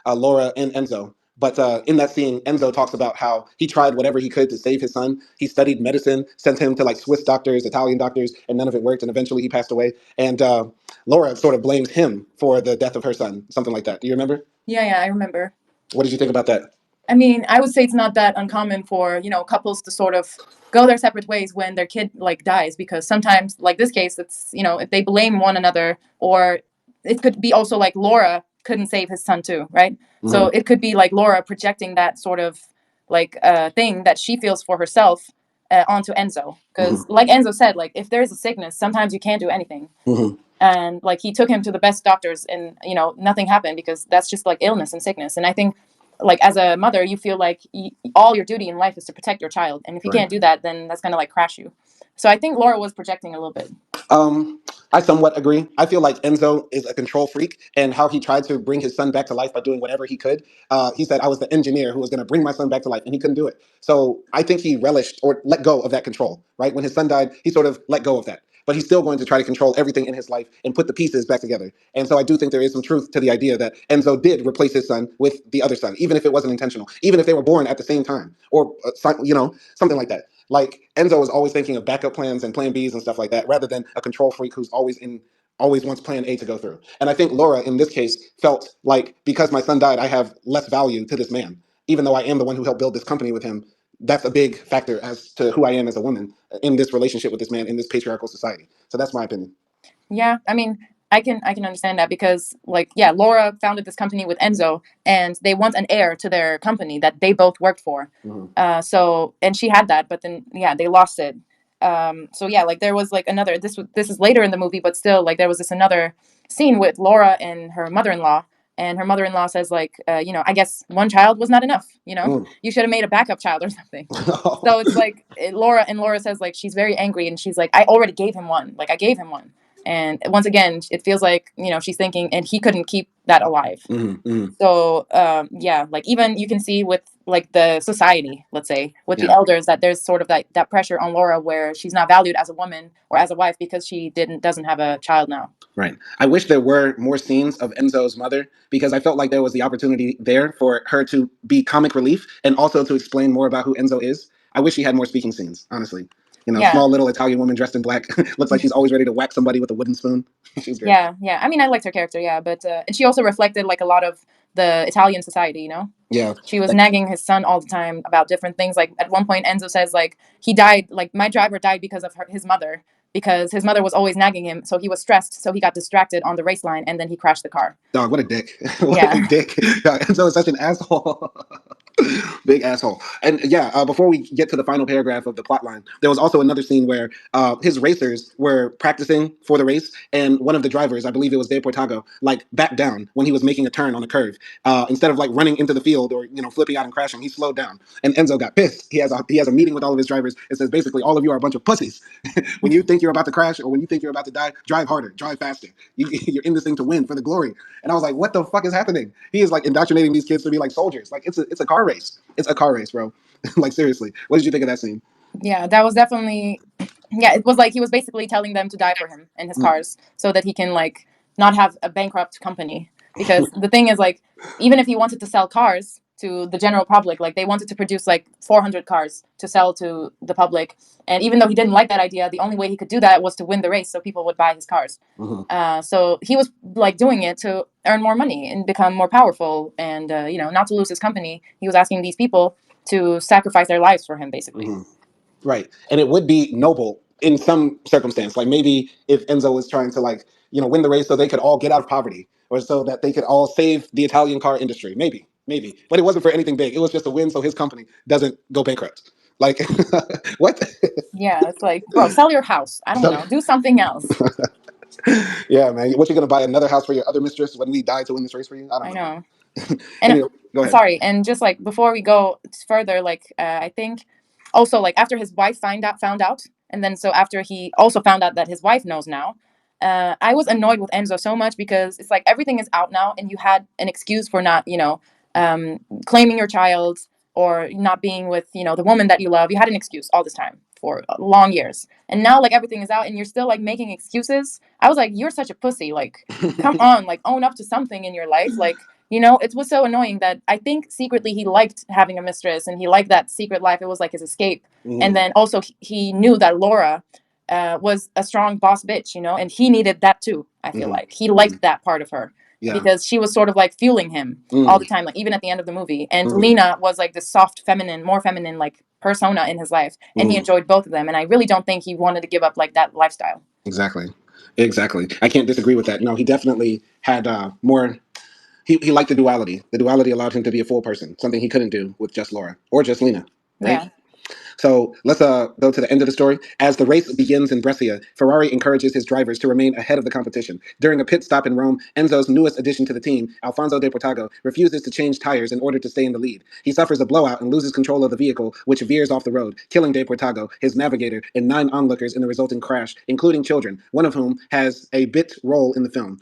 Laura and Enzo. But in that scene, Enzo talks about how he tried whatever he could to save his son. He studied medicine, sent him to like Swiss doctors, Italian doctors, and none of it worked. And eventually he passed away. And Laura sort of blames him for the death of her son, something like that. Do you remember? Yeah, I remember. What did you think about that? I mean, I would say it's not that uncommon for, couples to sort of go their separate ways when their kid like dies, because sometimes, like this case, it's, if they blame one another, or it could be also like Laura couldn't save his son too, right? So Mm-hmm. it could be like Laura projecting that sort of like thing that she feels for herself onto Enzo, because Mm-hmm. like Enzo said, like if there's a sickness, sometimes you can't do anything. Mm-hmm. And like he took him to the best doctors, and nothing happened, because that's just like illness and sickness. And I think, like as a mother, you feel like all your duty in life is to protect your child, and if you Right. can't do that, then that's gonna like crash you. So I think Laura was projecting a little bit. Um, I somewhat agree. I feel like Enzo is a control freak, and how he tried to bring his son back to life by doing whatever he could. He said, "I was the engineer who was going to bring my son back to life," and he couldn't do it. So I think he relished or let go of that control. Right when his son died, he sort of let go of that. But he's still going to try to control everything in his life and put the pieces back together. And so I do think there is some truth to the idea that Enzo did replace his son with the other son, even if it wasn't intentional, even if they were born at the same time, or something like that. Like Enzo is always thinking of backup plans and plan Bs and stuff like that, rather than a control freak who's always wants plan A to go through. And I think Laura in this case felt like, because my son died, I have less value to this man, even though I am the one who helped build this company with him. That's a big factor as to who I am as a woman in this relationship with this man in this patriarchal society. So that's my opinion. Yeah, I mean, I can understand that, because like, yeah, Laura founded this company with Enzo, and they want an heir to their company that they both worked for. Mm-hmm. So, and she had that, but then yeah, they lost it. So yeah, like there was like another. This is later in the movie, but still, like there was this another scene with Laura and her mother-in-law, and her mother-in-law says like, I guess one child was not enough. Mm. You should have made a backup child or something. So it's like Laura says like she's very angry, and she's like, I already gave him one. Like I gave him one. And once again, it feels like, she's thinking, and he couldn't keep that alive. Mm-hmm. So yeah, like even you can see with like the society, let's say, with the Yeah. elders, that there's sort of that pressure on Laura, where she's not valued as a woman or as a wife, because she doesn't have a child now. Right. I wish there were more scenes of Enzo's mother, because I felt like there was the opportunity there for her to be comic relief and also to explain more about who Enzo is. I wish she had more speaking scenes, honestly. Yeah. Small little Italian woman dressed in black. Looks like she's always ready to whack somebody with a wooden spoon. She's great. Yeah. I mean, I liked her character, yeah, but and she also reflected like a lot of the Italian society. Yeah. She was Like, nagging his son all the time about different things. Like at one point, Enzo says like he died, like my driver died because of his mother, because his mother was always nagging him, so he was stressed, so he got distracted on the race line, and then he crashed the car. dog, what a dick. What a Yeah. dick. Yeah, Enzo is such an asshole. Big asshole. And yeah, before we get to the final paragraph of the plot line, there was also another scene where his racers were practicing for the race, and one of the drivers, I believe it was De Portago, like backed down when he was making a turn on a curve. Instead of like running into the field or flipping out and crashing, he slowed down. And Enzo got pissed. He has a meeting with all of his drivers. It says basically, all of you are a bunch of pussies. When you think you're about to crash or when you think you're about to die, drive harder, drive faster. You're in this thing to win for the glory. And I was like, what the fuck is happening? He is like indoctrinating these kids to be like soldiers. Like it's a car race. It's a car race, bro. Like seriously, what did you think of that scene? Yeah, that was definitely, yeah, it was like he was basically telling them to die for him and his Mm. cars, so that he can like not have a bankrupt company. Because the thing is like, even if he wanted to sell cars to the general public, like they wanted to produce like 400 cars to sell to the public, and even though he didn't like that idea, the only way he could do that was to win the race, so people would buy his cars. Mhm. So he was like doing it to earn more money and become more powerful, and not to lose his company. He was asking these people to sacrifice their lives for him, basically. Mhm. Right. And it would be noble in some circumstance. Like maybe if Enzo was trying to like, win the race so they could all get out of poverty or so that they could all save the Italian car industry. Maybe, maybe. But it wasn't for anything big. It was just a win so his company doesn't go bankrupt. Like what? Yeah, it's like, bro, sell your house. I don't So, know, do something else. yeah, man. What you gonna buy another house for your other mistress when we die to win this race for you? I don't I know, man. know. And Anyway, go ahead. sorry, and just like before we go further, like I think also like after his wife found out, and then so after he also found out that his wife knows now, I was annoyed with Enzo so much, because it's like everything is out now, and you had an excuse for not claiming your child, or not being with the woman that you love. You had an excuse all this time for long years, and now like everything is out, and you're still like making excuses. I was like, you're such a pussy. Like, come on, like own up to something in your life. Like, You know, it was so annoying that I think secretly he liked having a mistress and he liked that secret life. It was like his escape. And Mm-hmm. then also he knew that Laura was a strong boss bitch, you know, and he needed that too. I feel Mm-hmm. like he Mm-hmm. liked that part of her Yeah. because she was sort of like fueling him all the Mm-hmm. time, like even at the end of the movie. And Mm-hmm. Lena was like this soft, feminine, more feminine like persona in his life, and he Mm-hmm. enjoyed both of them. And I really don't think he wanted to give up like that lifestyle. Exactly. Exactly. I can't disagree with that. No, he definitely had more. He liked the duality. The duality allowed him to be a full person, something he couldn't do with just Laura or just Lena, right? Yeah. So let's go to the end of the story. As the race begins in Brescia, Ferrari encourages his drivers to remain ahead of the competition. During a pit stop in Rome, Enzo's newest addition to the team, Alfonso De Portago, refuses to change tires in order to stay in the lead. He suffers a blowout and loses control of the vehicle, which veers off the road, killing De Portago, his navigator, and 9 onlookers in the resulting crash, including children, one of whom has a bit role in the film.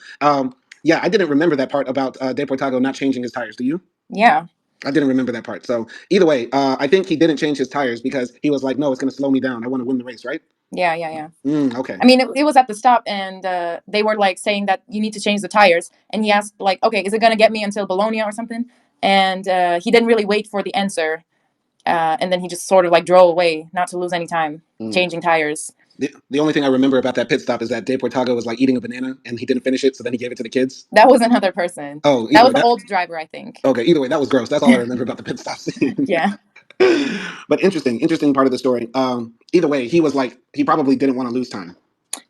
Yeah, I didn't remember that part about De Portago not changing his tires. Do you? Yeah. I didn't remember that part. So either way, I think he didn't change his tires because he was like, "No, it's going to slow me down. I want to win the race, right?" Yeah. Yeah. Yeah. Okay. I mean, it was at the stop, and they were like saying that you need to change the tires. And he asked, like, okay, is it going to get me until Bologna or something? And he didn't really wait for the answer. And then he just sort of like drove away, not to lose any time Mm. changing tires. The only thing I remember about that pit stop is that De Portago was like eating a banana and he didn't finish it, so then he gave it to the kids. That was another person. Oh, That either was way, the that old driver, I think. okay. Either way, that was gross. That's all I remember about the pit stop scene. Yeah. But interesting part of the story. Either way, he was like he probably didn't want to lose time.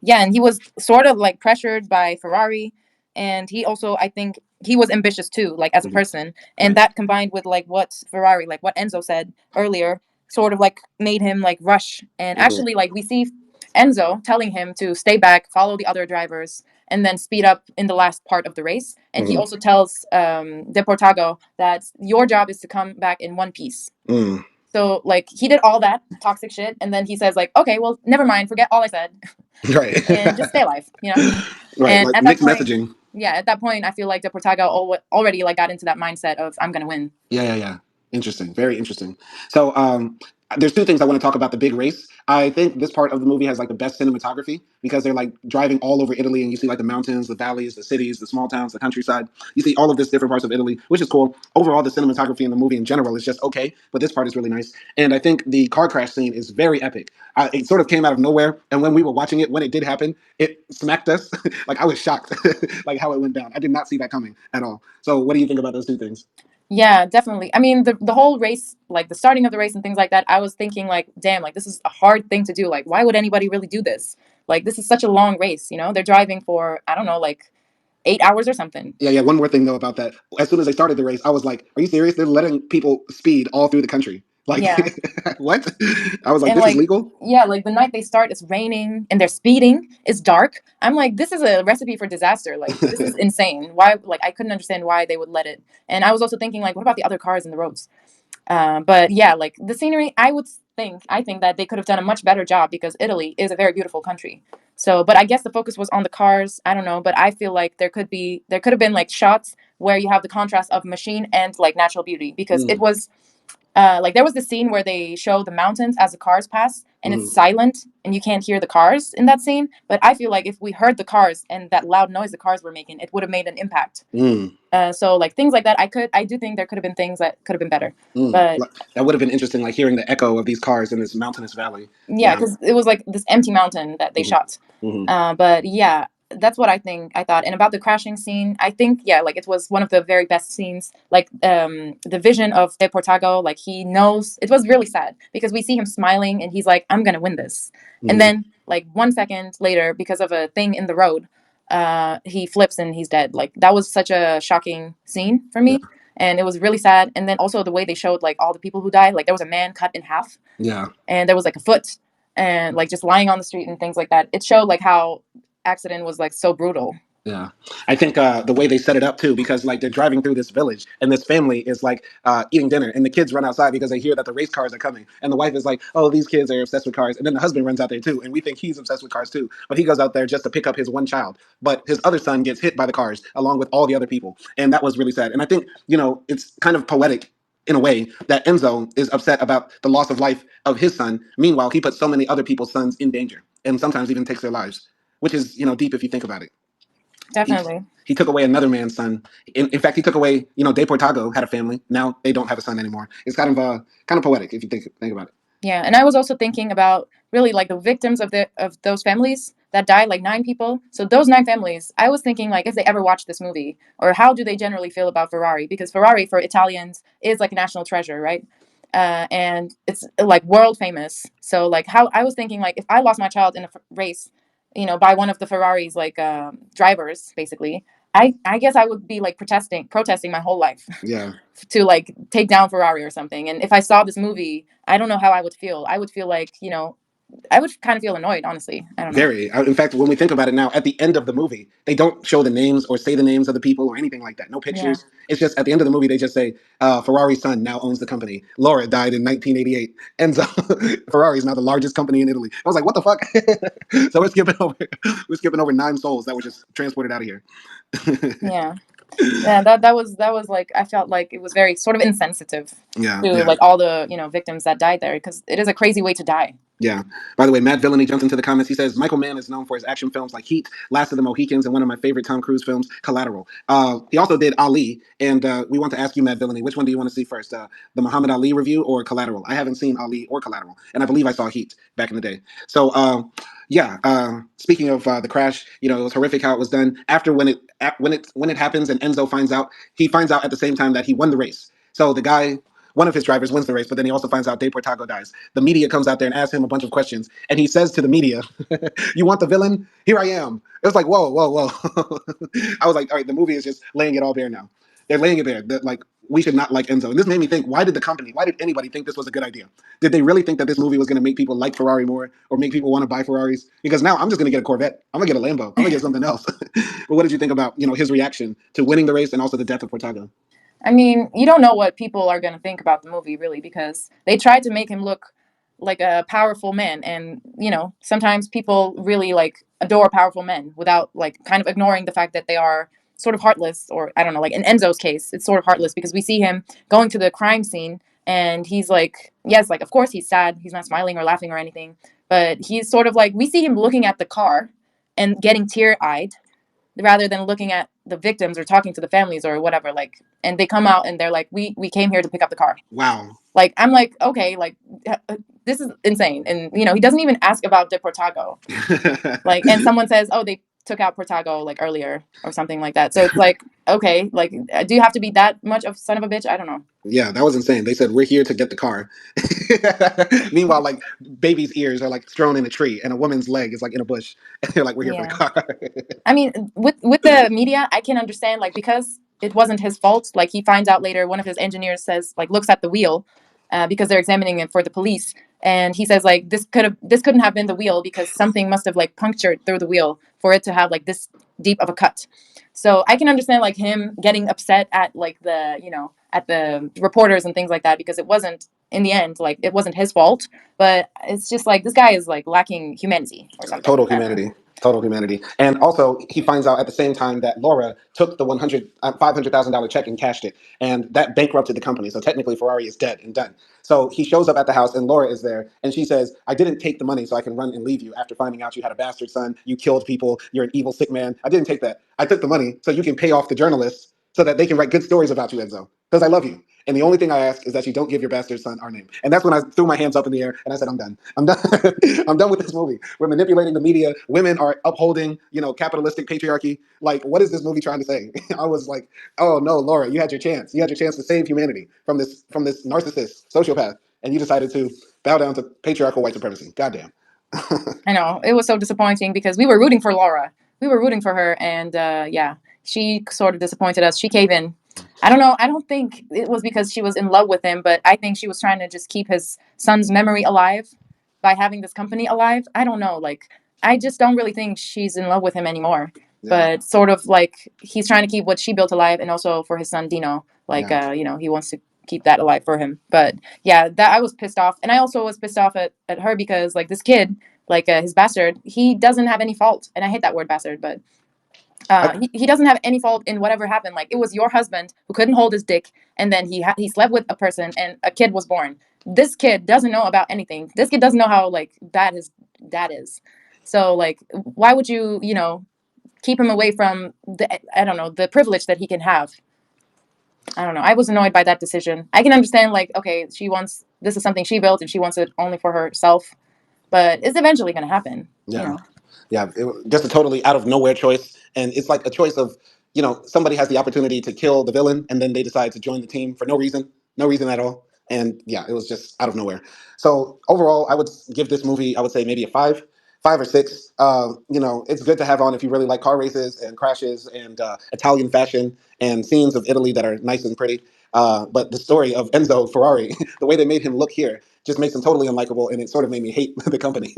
Yeah, and he was sort of like pressured by Ferrari, and he also, I think, he was ambitious too, like as a Mhm. person, and Right. that combined with like what Ferrari, like what Enzo said earlier, sort of like made him like rush. And Mhm. actually, like we see Enzo telling him to stay back, follow the other drivers, and then speed up in the last part of the race. And he Mhm. also tells Deportago that your job is to come back in one piece. Mm. So like he did all that toxic shit, and then he says like, okay, well, never mind, forget all I said, Right. and just stay alive, you know. Right. And Like at that mixed point, messaging. yeah, at that point, I feel like the Portago already like got into that mindset of I'm gonna win. Yeah, yeah, yeah. Interesting. Very interesting. So, there's two things I want to talk about the big race. I think this part of the movie has like the best cinematography because they're like driving all over Italy and you see like the mountains, the valleys, the cities, the small towns, the countryside. You see all of this different parts of Italy, which is cool. Overall, the cinematography in the movie in general is just okay, but this part is really nice. And I think the car crash scene is very epic. It sort of came out of nowhere, and when we were watching it, when it did happen, it smacked us. Like I was shocked, like how it went down. I did not see that coming at all. So, what do you think about those two things? Yeah, definitely. I mean, the whole race, like the starting of the race and things like that, I was thinking like, damn, like this is a hard thing to do. Like, why would anybody really do this? Like, this is such a long race. You know, they're driving for I don't know, like 8 hours or something. Yeah, yeah. One more thing though about that. As soon as they started the race, I was like, "Are you serious? They're letting people speed all through the country? Like, Yeah. what?" I was like, And "This is like, legal." yeah, like the night they start, it's raining and they're speeding. It's dark. I'm like, this is a recipe for disaster. Like, this is insane. Why? Like, I couldn't understand why they would let it. And I was also thinking, like, what about the other cars in the roads? But yeah, like the scenery, I think that they could have done a much better job because Italy is a very beautiful country. So, but I guess the focus was on the cars. I don't know, but I feel like there could have been like shots where you have the contrast of machine and like natural beauty because it Mm, was like there was the scene where they show the mountains as the cars pass and it's mm, silent and you can't hear the cars in that scene, but I feel like if we heard the cars and that loud noise the cars were making, it would have made an impact. mm, So like things like that, I do think there could have been things that could have been better, mm. but That would have been interesting, like hearing the echo of these cars in this mountainous valley. yeah, Yeah. because it was like this empty mountain that they Hmm. shot. Hmm. But yeah, that's what I thought. And about the crashing scene, I think yeah, like it was one of the very best scenes. Like the vision of De Portago, like he knows it was really sad because we see him smiling and he's like, I'm gonna win this. And Hmm. then like 1 second later, because of a thing in the road, he flips and he's dead. Like that was such a shocking scene for Yeah. me. And it was really sad. And then also the way they showed like all the people who died, like there was a man cut in half Yeah. and there was like a foot and like just lying on the street and things like that. It showed like how accident was like so brutal. Yeah, I think the way they set it up too, because like they're driving through this village, and this family is like eating dinner, and the kids run outside because they hear that the race cars are coming, and the wife is like, "Oh, these kids are obsessed with cars," and then the husband runs out there too, and we think he's obsessed with cars too, but he goes out there just to pick up his one child, but his other son gets hit by the cars along with all the other people, and that was really sad. And I think it's kind of poetic in a way that Enzo is upset about the loss of life of his son. Meanwhile, he puts so many other people's sons in danger, and sometimes even takes their lives, which is deep if you think about it. He Definitely. he took away another man's son. In fact, he took away, De Portago had a family. Now they don't have a son anymore. It's kind of poetic if you think about it. Yeah, and I was also thinking about really like the victims of those families that died, like 9 people. So those 9 families, I was thinking like if they ever watched this movie, or how do they generally feel about Ferrari? Because Ferrari for Italians is like a national treasure, right? And it's like world famous. So like how I was thinking like if I lost my child in a race, by one of the Ferrari's like drivers, basically, I guess I would be like protesting my whole life Yeah. to like take down Ferrari or something. And if I saw this movie, I don't know how I would feel. I would feel like, I would kind of feel annoyed, honestly. I don't know. Very. In fact, when we think about it now, at the end of the movie, they don't show the names or say the names of the people or anything like that. No Yeah. pictures. It's just at the end of the movie, they just say, Ferrari's son now owns the company. Laura died in 1988. Enzo, Ferrari is now the largest company in Italy. I was like, what the fuck? So we're skipping over 9 souls that were just transported out of here. Yeah. Yeah, that was like I felt like it was very sort of insensitive Yeah, to yeah. like all the, victims that died there because it is a crazy way to die. Yeah. By the way, Matt Villainy jumps into the comments. He says Michael Mann is known for his action films like Heat, Last of the Mohicans, and one of my favorite Tom Cruise films, Collateral. He also did Ali, and we want to ask you, Matt Villainy, which one do you want to see first, the Muhammad Ali review or Collateral? I haven't seen Ali or Collateral, and I believe I saw Heat back in the day. So, yeah. Speaking of the crash, it was horrific how it was done. After when it happens, and Enzo finds out, he finds out at the same time that he won the race. So the guy, one of his drivers wins the race, but then he also finds out De Portago dies. The media comes out there and asks him a bunch of questions, and he says to the media, "You want the villain? Here I am." It was like, whoa, whoa, whoa. I was like, all right, the movie is just laying it all bare now. They're laying it bare that like we should not like Enzo, and this made me think: why did anybody think this was a good idea? Did they really think that this movie was going to make people like Ferrari more, or make people want to buy Ferraris? Because now I'm just going to get a Corvette. I'm going to get a Lambo. I'm going to get something else. But what did you think about his reaction to winning the race and also the death of Portago? I mean, you don't know what people are going to think about the movie really because they tried to make him look like a powerful man, and sometimes people really like adore powerful men without like kind of ignoring the fact that they are sort of heartless, or I don't know, like in Enzo's case it's sort of heartless because we see him going to the crime scene and he's like, yes, like of course he's sad, he's not smiling or laughing or anything, but he's sort of like, we see him looking at the car and getting tear-eyed rather than looking at the victims or talking to the families or whatever, like, and they come out and they're like, we came here to pick up the car. Wow. Like, I'm like, okay, like this is insane. And he doesn't even ask about the Portago, like, and someone says, oh, they took out Portago like earlier or something like that. So it's like, okay, like, do you have to be that much of son of a bitch? I don't know. Yeah, that was insane. They said we're here to get the car. Meanwhile, like baby's ears are like thrown in a tree, and a woman's leg is like in a bush, and they're like, "We're here for the Yeah. car." I mean, with the media, I can understand like because it wasn't his fault. Like he finds out later, one of his engineers says like looks at the wheel, because they're examining it for the police, and he says like this couldn't have been the wheel because something must have like punctured through the wheel for it to have like this deep of a cut. So I can understand like him getting upset at like the at the reporters and things like that because it wasn't in the end like it wasn't his fault, but it's just like this guy is like lacking humanity or something. Total I don't know. humanity. Total humanity. And also, he finds out at the same time that Laura took the $500,000 check and cashed it, and that bankrupted the company. So technically, Ferrari is dead and done. So he shows up at the house, and Laura is there, and she says, "I didn't take the money so I can run and leave you after finding out you had a bastard son, you killed people, you're an evil sick man. I didn't take that. I took the money so you can pay off the journalists so that they can write good stories about you, Enzo, because I love you. And the only thing I ask is that you don't give your bastard son our name." And that's when I threw my hands up in the air and I said, "I'm done. I'm done. I'm done with this movie. We're manipulating the media. Women are upholding, capitalistic patriarchy. Like, what is this movie trying to say?" I was like, "Oh no, Laura, you had your chance. You had your chance to save humanity from this narcissist, sociopath, and you decided to bow down to patriarchal white supremacy. Goddamn." I know it was so disappointing because we were rooting for Laura. We were rooting for her, and yeah, she sort of disappointed us. She gave in. I don't know. I don't think it was because she was in love with him, but I think she was trying to just keep his son's memory alive by having this company alive. I don't know. Like, I just don't really think she's in love with him anymore. Yeah, But sort of like he's trying to keep what she built alive, and also for his son Dino. Like, yeah. he wants to keep that alive for him. But yeah, that I was pissed off, and I also was pissed off at her because like this kid, like his bastard, he doesn't have any fault, and I hate that word bastard, but I, he doesn't have any fault in whatever happened. Like it was your husband who couldn't hold his dick, and then he slept with a person, and a kid was born. This kid doesn't know about anything. This kid doesn't know how like bad his dad is. So like, why would you keep him away from the, I don't know, the privilege that he can have. I don't know. I was annoyed by that decision. I can understand, like, okay, she wants, this is something she built and she wants it only for herself, but it's eventually going to happen, you Yeah. know? Yeah, it was just a totally out of nowhere choice, and it's like a choice of, somebody has the opportunity to kill the villain, and then they decide to join the team for no reason, no reason at all, and yeah, it was just out of nowhere. So overall, I would give this movie, I would say maybe a five or six. It's good to have on if you really like car races and crashes and Italian fashion and scenes of Italy that are nice and pretty. But the story of Enzo Ferrari, the way they made him look here, just makes him totally unlikable, and it sort of made me hate the company.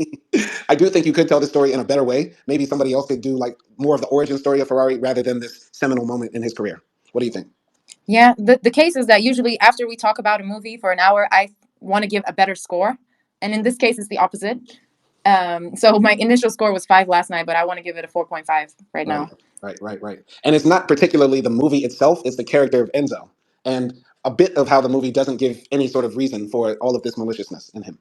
I do think you could tell the story in a better way. Maybe somebody else could do like more of the origin story of Ferrari rather than this seminal moment in his career. What do you think? Yeah, the case is that usually after we talk about a movie for an hour, I want to give a better score. And in this case, it's the opposite. So my initial score was 5 last night, but I want to give it a 4.5 right Right, now. right. And it's not particularly the movie itself; it's the character of Enzo, and a bit of how the movie doesn't give any sort of reason for all of this maliciousness in him.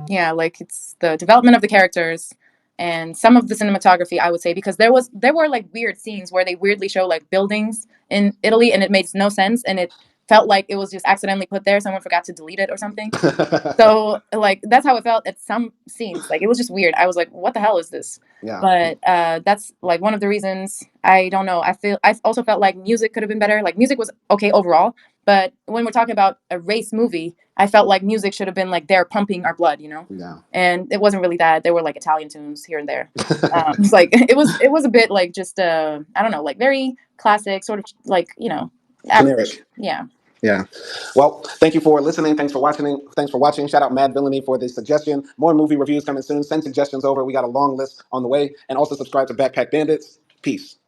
Yeah, like it's the development of the characters and some of the cinematography, I would say, because there were like weird scenes where they weirdly show like buildings in Italy and it made no sense and it felt like it was just accidentally put there. Someone forgot to delete it or something. So like that's how it felt at some scenes. Like it was just weird. I was like, what the hell is this? Yeah, But that's like one of the reasons. I don't know. I also felt like music could have been better. Like music was okay overall, but when we're talking about a race movie, I felt like music should have been like they're pumping our blood, you know. yeah. And it wasn't really that. There were like Italian tunes here and there. It's like it was a bit like just I don't know, like very classic, sort of like average. Generic. Yeah. Yeah. Well, thank you for listening. Thanks for watching. Thanks for watching. Shout out Mad Villainy for the suggestion. More movie reviews coming soon. Send suggestions over. We got a long list on the way. And also subscribe to Backpack Bandits. Peace.